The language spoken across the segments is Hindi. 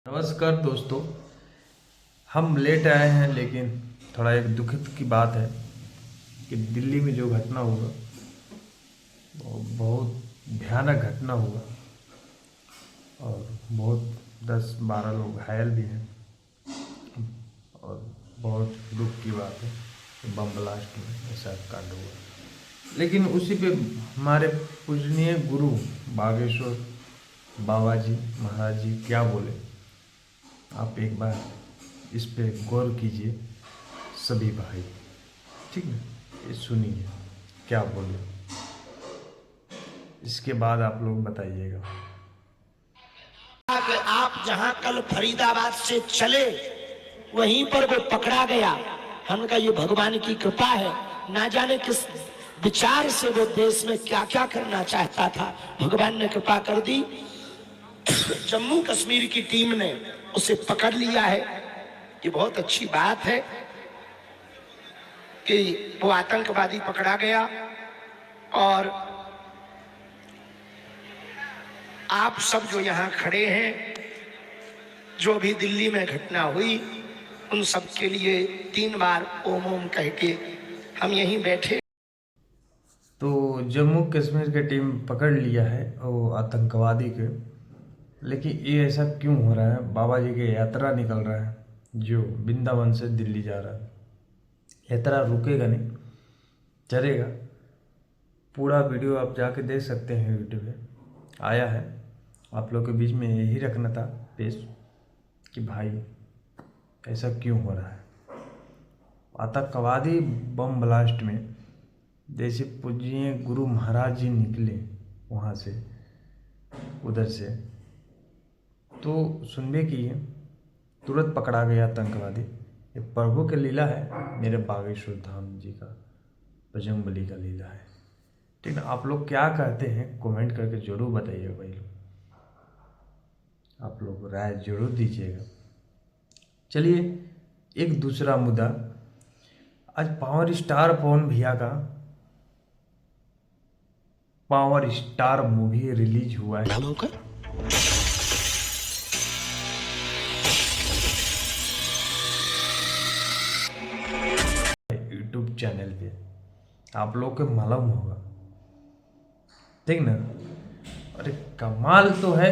नमस्कार दोस्तों। हम लेट आए हैं, लेकिन थोड़ा एक दुखद की बात है कि दिल्ली में जो घटना हुआ वो बहुत भयानक घटना हुआ और बहुत 10-12 लोग घायल भी हैं। और बहुत दुख की बात है कि बम ब्लास्ट में ऐसा कांड हुआ। लेकिन उसी पे हमारे पूजनीय गुरु बागेश्वर बाबा जी महाराज जी क्या बोले, आप एक बार इस पे गौर कीजिए सभी भाई। ठीक है, ये सुनिए क्या बोले, इसके बाद आप लोग बताइएगा। कि आप जहां कल फरीदाबाद से चले वहीं पर वो पकड़ा गया। हमने कहा ये भगवान की कृपा है, ना जाने किस विचार से वो देश में क्या क्या करना चाहता था, भगवान ने कृपा कर दी। जम्मू कश्मीर की टीम ने उसे पकड़ लिया है। ये बहुत अच्छी बात है कि वो आतंकवादी पकड़ा गया। और आप सब जो यहाँ खड़े हैं, जो भी दिल्ली में घटना हुई, उन सब के लिए 3 बार ओम ओम कह के हम यहीं बैठे। तो जम्मू कश्मीर की टीम पकड़ लिया है वो आतंकवादी के। लेकिन ये ऐसा क्यों हो रहा है? बाबा जी की यात्रा निकल रहा है जो वृंदावन से दिल्ली जा रहा है। यात्रा रुकेगा नहीं, चलेगा। पूरा वीडियो आप जाके देख सकते हैं, यूट्यूब पे आया है। आप लोग के बीच में यही रखना था पेश कि भाई ऐसा क्यों हो रहा है। आतंकवादी बम ब्लास्ट में जैसे पूज्य गुरु महाराज जी निकले वहाँ से, उधर से, तो सुनने की है तुरंत पकड़ा गया आतंकवादी। ये प्रभु की लीला है, मेरे बागेश्वर धाम जी का बजरंग बली का लीला है। ठीक है, आप लोग क्या कहते हैं कमेंट करके जरूर बताइएगा भाई लोग, आप लोग राय जरूर दीजिएगा। चलिए एक दूसरा मुद्दा, आज पावर स्टार पवन भैया का पावर स्टार मूवी रिलीज हुआ है। यूट्यूब चैनल पे आप लोग को मालूम होगा, ठीक ना। अरे कमाल तो है,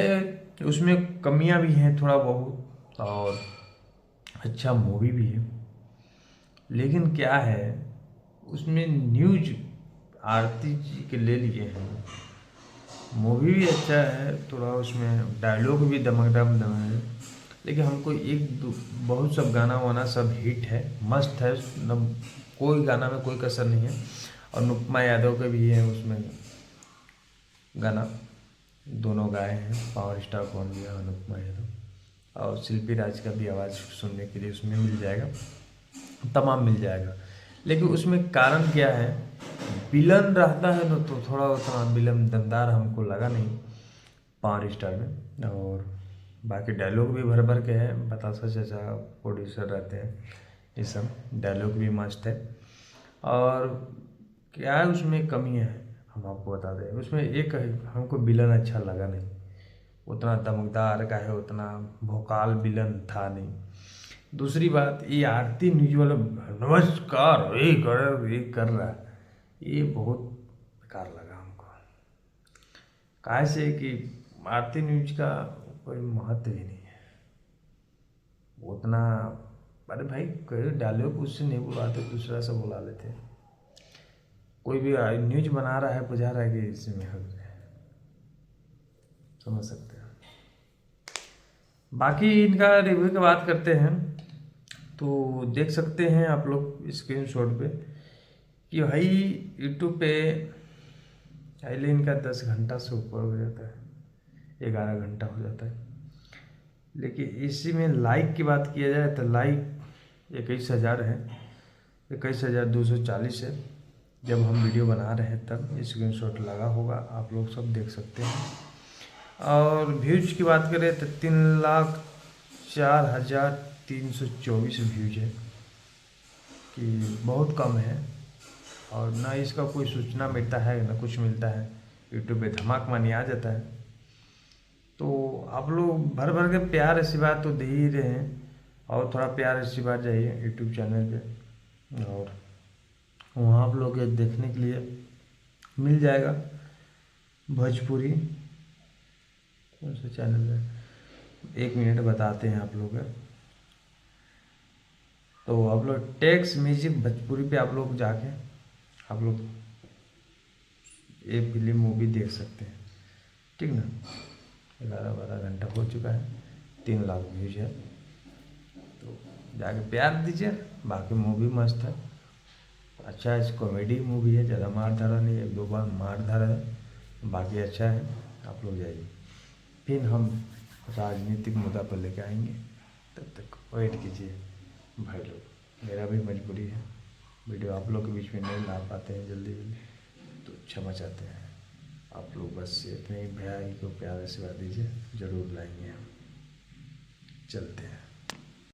उसमें कमियां भी हैं थोड़ा बहुत, और अच्छा मूवी भी है। लेकिन क्या है, उसमें न्यूज आरती जी के ले लिए हैं। मूवी भी अच्छा है, थोड़ा उसमें डायलॉग भी दमकदम दम है। लेकिन हमको बहुत सब गाना वाना सब हिट है, मस्त है न, कोई गाना में कोई कसर नहीं है। और अनुपमा यादव के भी है उसमें गाना, दोनों गाए हैं, पावर स्टार कौन दिया, अनुपमा यादव। और शिल्पी राज का भी आवाज़ सुनने के लिए उसमें मिल जाएगा, तमाम मिल जाएगा। लेकिन उसमें कारण क्या है, विलन रहता है ना, तो थोड़ा उतना विलन दमदार हमको लगा नहीं पावर स्टार में। और बाकी डायलॉग भी भर भर के है, बतासा चाचा प्रोड्यूसर रहते हैं, ये सब डायलॉग भी मस्त है। और क्या है उसमें कमियाँ हैं हम आपको बता दें। उसमें एक हमको विलन अच्छा लगा नहीं, उतना दमकदार का है, उतना भोकाल विलन था नहीं। दूसरी बात, ये आरती न्यूज वाला नमस्कार ये कर रहा है, ये बहुत बेकार लगा हमको। काहे से कि आरती न्यूज का कोई महत्व ही नहीं है उतना। अरे भाई कोई डायलॉग उससे नहीं बुलाते, दूसरा से बुला लेते। कोई भी न्यूज बना रहा है, बुझा रहा है कि इसमें हक है, समझ सकते हैं। बाकी इनका रिव्यू की बात करते हैं तो देख सकते हैं आप लोग स्क्रीनशॉट पे कि भाई यूट्यूब पे पहले इनका 10 घंटा से ऊपर हो जाता है, 11 घंटा हो जाता है। लेकिन इसी में लाइक की बात किया जाए तो लाइक 21,000 है, 21,240 है। जब हम वीडियो बना रहे हैं तब स्क्रीनशॉट लगा होगा, आप लोग सब देख सकते हैं। और व्यूज की बात करें तो 3,04,324 व्यूज है, कि बहुत कम है। और ना इसका कोई सूचना मिलता है ना कुछ मिलता है, यूट्यूब पे धमाक मानी आ जाता है। तो आप लोग भर भर के प्यार आशीर्वाद तो दे ही रहे हैं, और थोड़ा प्यार आशीर्वाद जाइए यूट्यूब चैनल पे, और वहाँ आप लोग देखने के लिए मिल जाएगा भोजपुरी। कौन सा चैनल है, 1 मिनट बताते हैं आप लोग। तो आप लोग टेक्स म्यूजिक भोजपुरी पे आप लोग जाके आप लोग एक फिल्म मूवी देख सकते हैं, ठीक ना। 11-12 घंटा हो चुका है, 3 लाख व्यूज है, तो जाके प्यार दीजिए। बाकी मूवी मस्त है, अच्छा है, कॉमेडी मूवी है, ज़्यादा मार धारा नहीं है, 1-2 बार मार धारा है, बाकी अच्छा है। आप लोग जाइए, फिर हम राजनीतिक मुद्दा पर लेके आएंगे, तब तक वेट कीजिए भाई लोग। मेरा भी मजबूरी है, वीडियो आप लोग के बीच में नहीं ला पाते हैं जल्दी जल्दी, तो क्षमा चाहते हैं। आप लोग बस इतने ही भाई को प्यार आशीर्वाद दीजिए, ज़रूर लाएंगे हम। चलते हैं।